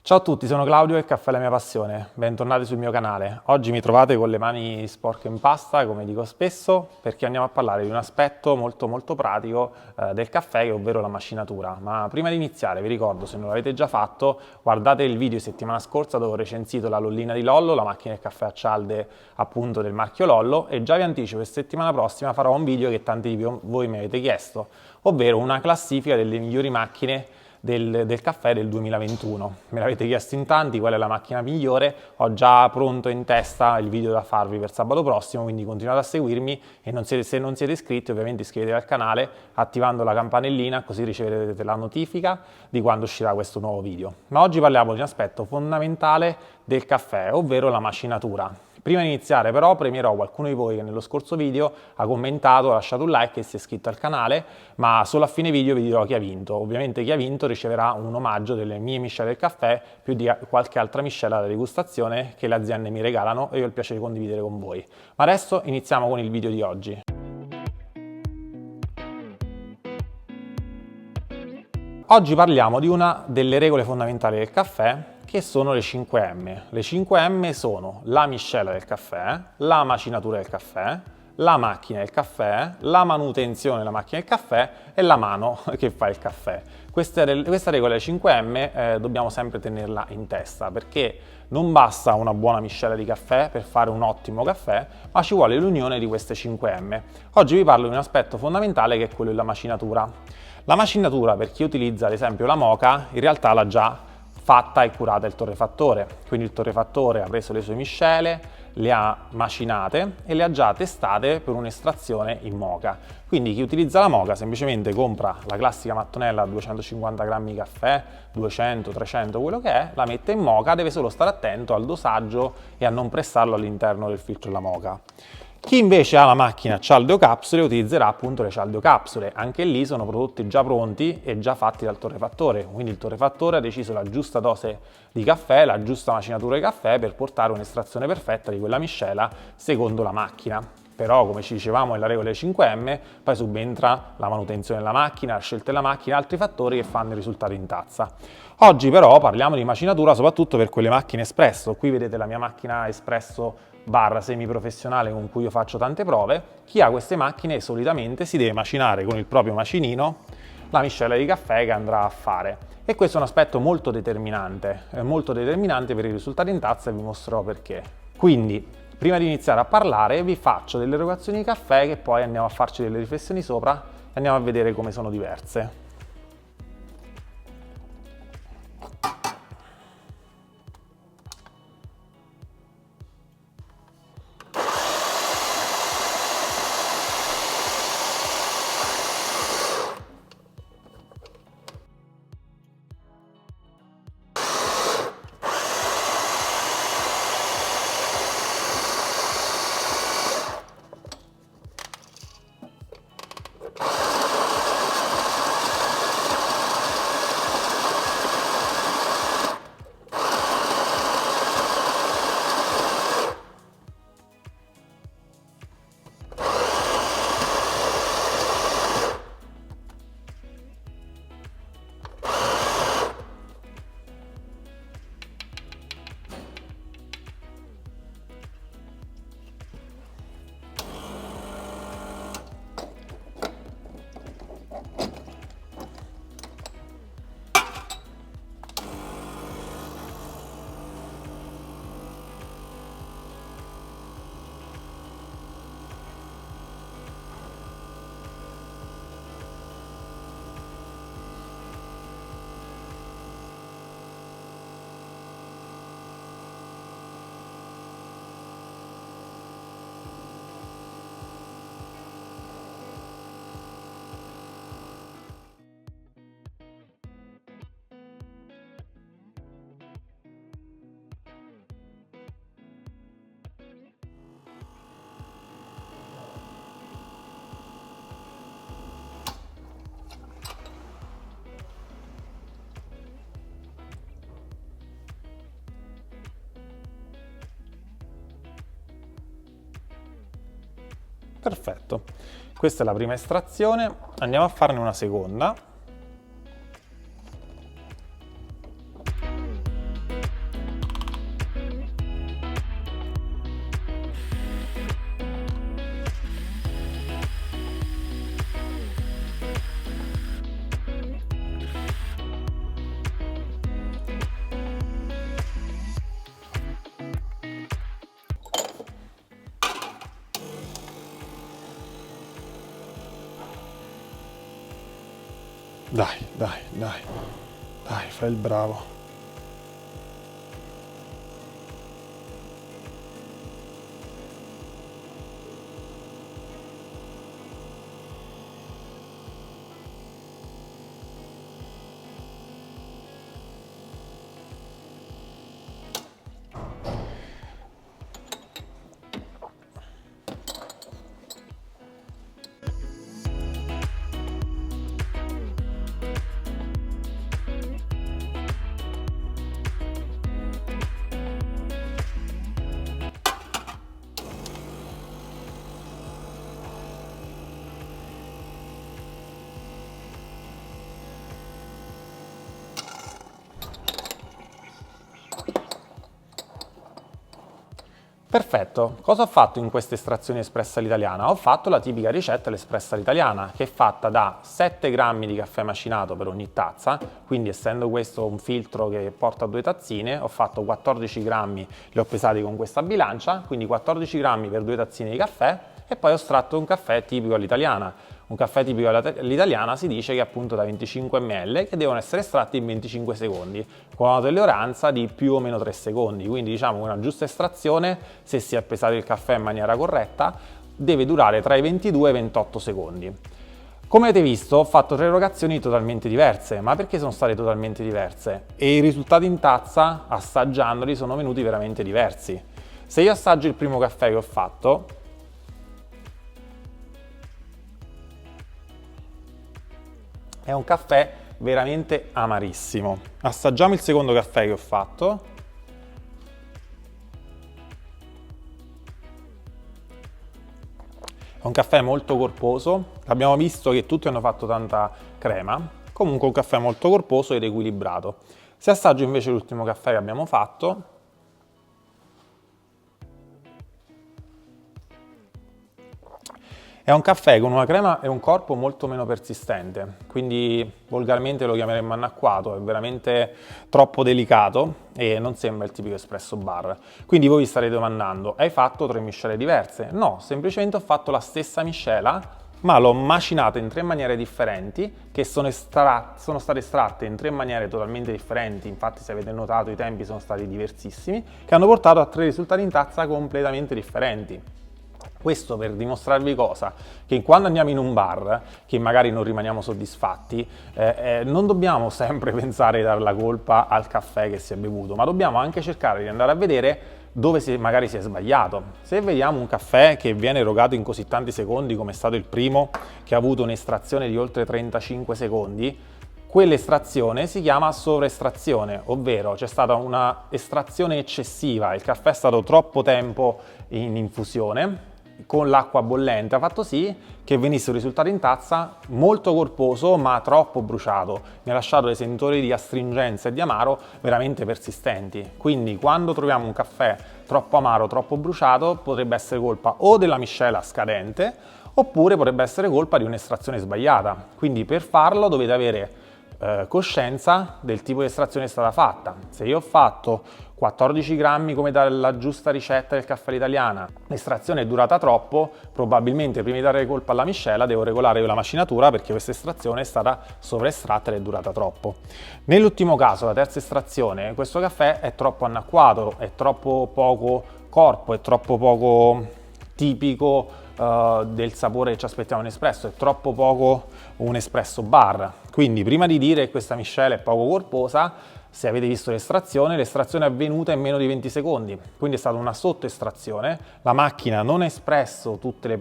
Ciao a tutti, sono Claudio e il caffè è la mia passione. Bentornati sul mio canale. Oggi mi trovate con le mani sporche in pasta, come dico spesso, perché andiamo a parlare di un aspetto molto pratico del caffè, ovvero la macinatura. Ma prima di iniziare vi ricordo, se non l'avete già fatto, guardate il video settimana scorsa dove ho recensito la Lollina di Lollo, la macchina del caffè a cialde appunto del marchio Lollo, e già vi anticipo che settimana prossima farò un video che tanti di voi mi avete chiesto, ovvero una classifica delle migliori macchine del caffè del 2021. Me l'avete chiesto in tanti qual è la macchina migliore, ho già pronto in testa il video da farvi per sabato prossimo, quindi continuate a seguirmi e se non siete iscritti ovviamente iscrivetevi al canale attivando la campanellina, così riceverete la notifica di quando uscirà questo nuovo video. Ma oggi parliamo di un aspetto fondamentale del caffè, ovvero la macinatura. Prima di iniziare però premierò qualcuno di voi che nello scorso video ha commentato, ha lasciato un like e si è iscritto al canale, ma solo a fine video vi dirò chi ha vinto. Ovviamente chi ha vinto riceverà un omaggio delle mie miscele del caffè, più di qualche altra miscela da degustazione che le aziende mi regalano e io ho il piacere di condividere con voi. Ma adesso iniziamo con il video di oggi. Oggi parliamo di una delle regole fondamentali del caffè, che sono le 5M. Le 5M sono la miscela del caffè, la macinatura del caffè, la macchina del caffè, la manutenzione della macchina del caffè e la mano che fa il caffè. Questa regola delle 5M dobbiamo sempre tenerla in testa, perché non basta una buona miscela di caffè per fare un ottimo caffè, ma ci vuole l'unione di queste 5M. Oggi vi parlo di un aspetto fondamentale che è quello della macinatura. La macinatura, per chi utilizza ad esempio la moka, in realtà l'ha già fatta e curata il torrefattore, quindi il torrefattore ha preso le sue miscele, le ha macinate e le ha già testate per un'estrazione in moka. Quindi chi utilizza la moka semplicemente compra la classica mattonella a 250 grammi di caffè, 200, 300, quello che è, la mette in moka, deve solo stare attento al dosaggio e a non pressarlo all'interno del filtro della moka. Chi invece ha la macchina cialdeocapsule utilizzerà appunto le cialdeocapsule. Anche lì sono prodotti già pronti e già fatti dal torrefattore, quindi il torrefattore ha deciso la giusta dose di caffè, la giusta macinatura di caffè per portare un'estrazione perfetta di quella miscela secondo la macchina. Però, come ci dicevamo nella regola 5M, poi subentra la manutenzione della macchina, la scelta della macchina e altri fattori che fanno il risultato in tazza. Oggi però parliamo di macinatura soprattutto per quelle macchine espresso. Qui vedete la mia macchina espresso / semiprofessionale con cui io faccio tante prove. Chi ha queste macchine solitamente si deve macinare con il proprio macinino la miscela di caffè che andrà a fare. E questo è un aspetto molto determinante per i risultati in tazza e vi mostrerò perché. Quindi, prima di iniziare a parlare, vi faccio delle erogazioni di caffè che poi andiamo a farci delle riflessioni sopra e andiamo a vedere come sono diverse. Perfetto, questa è la prima estrazione, andiamo a farne una seconda. Dai, dai, dai, dai, fai il bravo. Perfetto, cosa ho fatto in questa estrazione espressa all'italiana? Ho fatto la tipica ricetta l'espressa all'italiana, che è fatta da 7 grammi di caffè macinato per ogni tazza, quindi essendo questo un filtro che porta a 2 tazzine, ho fatto 14 grammi, li ho pesati con questa bilancia, quindi 14 grammi per 2 tazzine di caffè, e poi ho estratto un caffè tipico all'italiana. Un caffè tipico all'italiana si dice che è appunto da 25 ml, che devono essere estratti in 25 secondi, con una tolleranza di più o meno 3 secondi. Quindi diciamo che una giusta estrazione, se si è pesato il caffè in maniera corretta, deve durare tra i 22 e i 28 secondi. Come avete visto, ho fatto 3 erogazioni totalmente diverse, ma perché sono state totalmente diverse? E i risultati in tazza, assaggiandoli, sono venuti veramente diversi. Se io assaggio il primo caffè che ho fatto, è un caffè veramente amarissimo. Assaggiamo il secondo caffè che ho fatto. È un caffè molto corposo. Abbiamo visto che tutti hanno fatto tanta crema. Comunque un caffè molto corposo ed equilibrato. Se assaggio invece l'ultimo caffè che abbiamo fatto, è un caffè con una crema e un corpo molto meno persistente, quindi volgarmente lo chiameremmo annacquato, è veramente troppo delicato e non sembra il tipico espresso bar. Quindi voi vi starete domandando, hai fatto 3 miscele diverse? No, semplicemente ho fatto la stessa miscela, ma l'ho macinata in 3 maniere differenti, che sono state estratte in 3 maniere totalmente differenti, infatti se avete notato i tempi sono stati diversissimi, che hanno portato a 3 risultati in tazza completamente differenti. Questo per dimostrarvi cosa? Che quando andiamo in un bar, che magari non rimaniamo soddisfatti, non dobbiamo sempre pensare di dare la colpa al caffè che si è bevuto, ma dobbiamo anche cercare di andare a vedere dove magari si è sbagliato. Se vediamo un caffè che viene erogato in così tanti secondi, come è stato il primo, che ha avuto un'estrazione di oltre 35 secondi, quell'estrazione si chiama sovraestrazione, ovvero c'è stata una estrazione eccessiva, il caffè è stato troppo tempo in infusione, con l'acqua bollente ha fatto sì che venisse un risultato in tazza molto corposo ma troppo bruciato, mi ha lasciato dei sentori di astringenza e di amaro veramente persistenti. Quindi quando troviamo un caffè troppo amaro, troppo bruciato, potrebbe essere colpa o della miscela scadente oppure potrebbe essere colpa di un'estrazione sbagliata. Quindi per farlo dovete avere coscienza del tipo di estrazione che è stata fatta. Se io ho fatto 14 grammi come dalla giusta ricetta del caffè all'italiana, l'estrazione è durata troppo, probabilmente prima di dare colpa alla miscela devo regolare la macinatura perché questa estrazione è stata sovraestratta ed è durata troppo. Nell'ultimo caso, la terza estrazione, questo caffè è troppo annacquato, è troppo poco corpo, è troppo poco tipico del sapore che ci aspettiamo in espresso, è troppo poco un espresso bar. Quindi prima di dire che questa miscela è poco corposa, se avete visto l'estrazione è avvenuta in meno di 20 secondi, quindi è stata una sottoestrazione, la macchina non ha espresso tutte le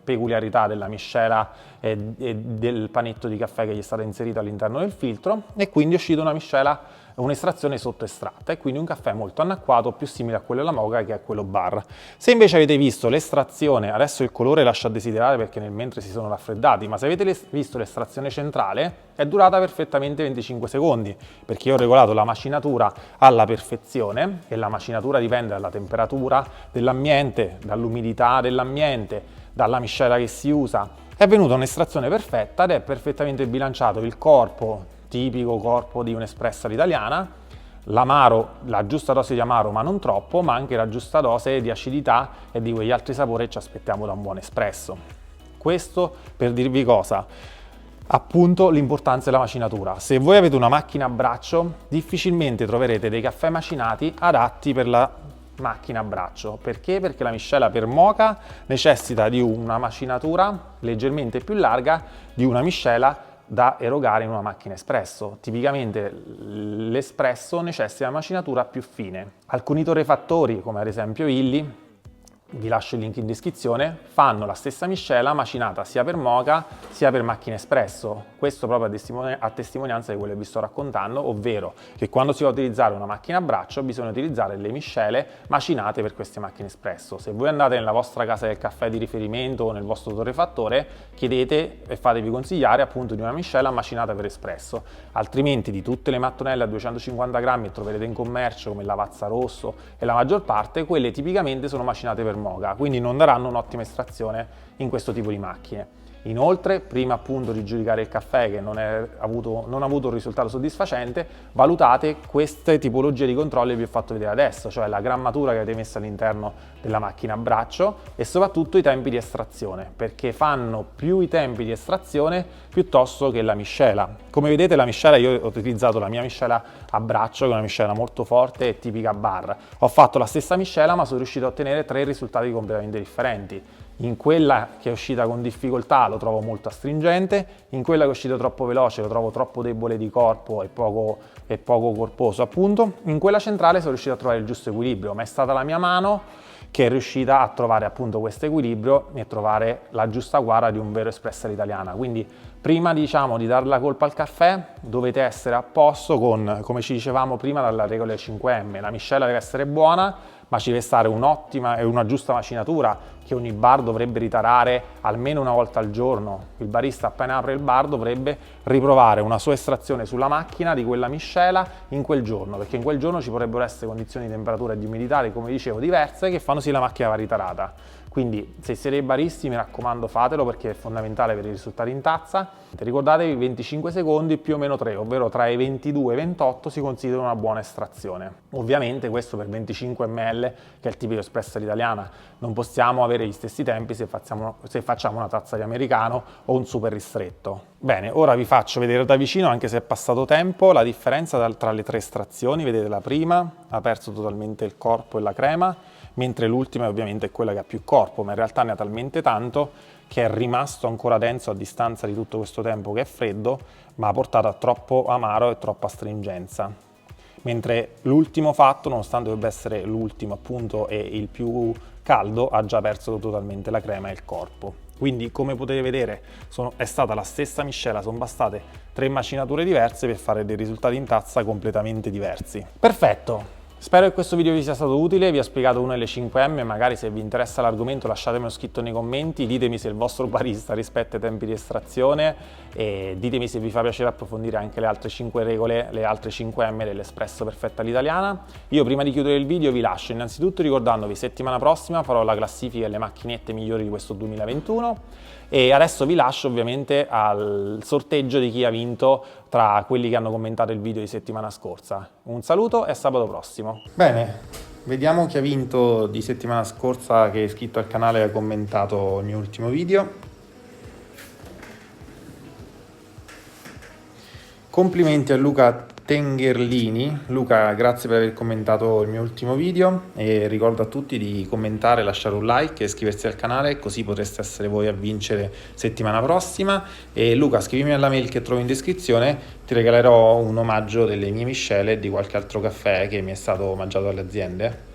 peculiarità della miscela e del panetto di caffè che gli è stata inserita all'interno del filtro e quindi è uscita un'estrazione sottoestratta e quindi un caffè molto annacquato, più simile a quello della moka che a quello bar. Se invece avete visto l'estrazione, adesso il colore lascia a desiderare perché nel mentre si sono raffreddati, ma se avete visto l'estrazione centrale è durata perfettamente 25 secondi perché io ho regolato la macinatura alla perfezione e la macinatura dipende dalla temperatura dell'ambiente, dall'umidità dell'ambiente, dalla miscela che si usa. È venuta un'estrazione perfetta ed è perfettamente bilanciato il corpo, tipico corpo di un'espressa all'italiana, l'amaro, la giusta dose di amaro ma non troppo, ma anche la giusta dose di acidità e di quegli altri sapori che ci aspettiamo da un buon espresso. Questo per dirvi cosa? appunto l'importanza della macinatura. Se voi avete una macchina a braccio, difficilmente troverete dei caffè macinati adatti per la macchina a braccio. Perché? Perché la miscela per moka necessita di una macinatura leggermente più larga di una miscela da erogare in una macchina espresso. Tipicamente l'espresso necessita di una macinatura più fine. Alcuni torrefattori, come ad esempio Illy, vi lascio il link in descrizione, fanno la stessa miscela macinata sia per moka sia per macchina espresso. Questo proprio a testimonianza di quello che vi sto raccontando, ovvero che quando si va a utilizzare una macchina a braccio bisogna utilizzare le miscele macinate per queste macchine espresso. Se voi andate nella vostra casa del caffè di riferimento o nel vostro torrefattore, chiedete e fatevi consigliare appunto di una miscela macinata per espresso, altrimenti di tutte le mattonelle a 250 grammi che troverete in commercio come il Lavazza Rosso e la maggior parte, quelle tipicamente sono macinate per moka, quindi non daranno un'ottima estrazione in questo tipo di macchine. Inoltre, prima appunto di giudicare il caffè che non ha avuto un risultato soddisfacente, valutate queste tipologie di controlli che vi ho fatto vedere adesso, cioè la grammatura che avete messo all'interno della macchina a braccio e soprattutto i tempi di estrazione, perché fanno più i tempi di estrazione piuttosto che la miscela. Come vedete la miscela, io ho utilizzato la mia miscela a braccio, che è una miscela molto forte e tipica bar. Ho fatto la stessa miscela ma sono riuscito a ottenere 3 risultati completamente differenti. In quella che è uscita con difficoltà lo trovo molto astringente, in quella che è uscita troppo veloce lo trovo troppo debole di corpo e poco corposo appunto, in quella centrale sono riuscito a trovare il giusto equilibrio, ma è stata la mia mano che è riuscita a trovare appunto questo equilibrio e trovare la giusta guarda di un vero espresso all'italiana. Quindi prima diciamo di dare la colpa al caffè dovete essere a posto con, come ci dicevamo prima, dalla regola 5M, la miscela deve essere buona, ma ci deve stare un'ottima e una giusta macinatura che ogni bar dovrebbe ritarare almeno una volta al giorno. Il barista appena apre il bar dovrebbe riprovare una sua estrazione sulla macchina di quella miscela in quel giorno, perché in quel giorno ci potrebbero essere condizioni di temperatura e di umidità, come dicevo, diverse che fanno sì la macchina va ritarata. Quindi se siete baristi mi raccomando fatelo perché è fondamentale per i risultati in tazza. Ricordatevi 25 secondi più o meno 3, ovvero tra i 22 e i 28 si considera una buona estrazione. Ovviamente questo per 25 ml che è il tipico espresso all'italiana, non possiamo avere gli stessi tempi se facciamo una tazza di americano o un super ristretto. Bene, ora vi faccio vedere da vicino, anche se è passato tempo, la differenza tra le 3 estrazioni. Vedete la prima ha perso totalmente il corpo e la crema, mentre l'ultima ovviamente è quella che ha più corpo, ma in realtà ne ha talmente tanto che è rimasto ancora denso a distanza di tutto questo tempo che è freddo, ma ha portato a troppo amaro e troppa astringenza. Mentre l'ultimo fatto, nonostante dovrebbe essere l'ultimo appunto e il più caldo, ha già perso totalmente la crema e il corpo. Quindi come potete vedere è stata la stessa miscela, sono bastate 3 macinature diverse per fare dei risultati in tazza completamente diversi. Perfetto! Spero che questo video vi sia stato utile, vi ho spiegato una delle 5M, magari se vi interessa l'argomento lasciatemelo scritto nei commenti, ditemi se il vostro barista rispetta i tempi di estrazione e ditemi se vi fa piacere approfondire anche le altre 5 regole, le altre 5M dell'espresso perfetto all'italiana. Io prima di chiudere il video vi lascio innanzitutto ricordandovi settimana prossima farò la classifica delle macchinette migliori di questo 2021 e adesso vi lascio ovviamente al sorteggio di chi ha vinto tra quelli che hanno commentato il video di settimana scorsa. Un saluto e a sabato prossimo. Bene, vediamo chi ha vinto di settimana scorsa che è iscritto al canale e ha commentato il mio ultimo video. Complimenti a Luca Tengerlini. Luca, grazie per aver commentato il mio ultimo video e ricordo a tutti di commentare, lasciare un like e iscriversi al canale, così potreste essere voi a vincere settimana prossima. E Luca, scrivimi alla mail che trovo in descrizione, ti regalerò un omaggio delle mie miscele e di qualche altro caffè che mi è stato omaggiato dalle aziende.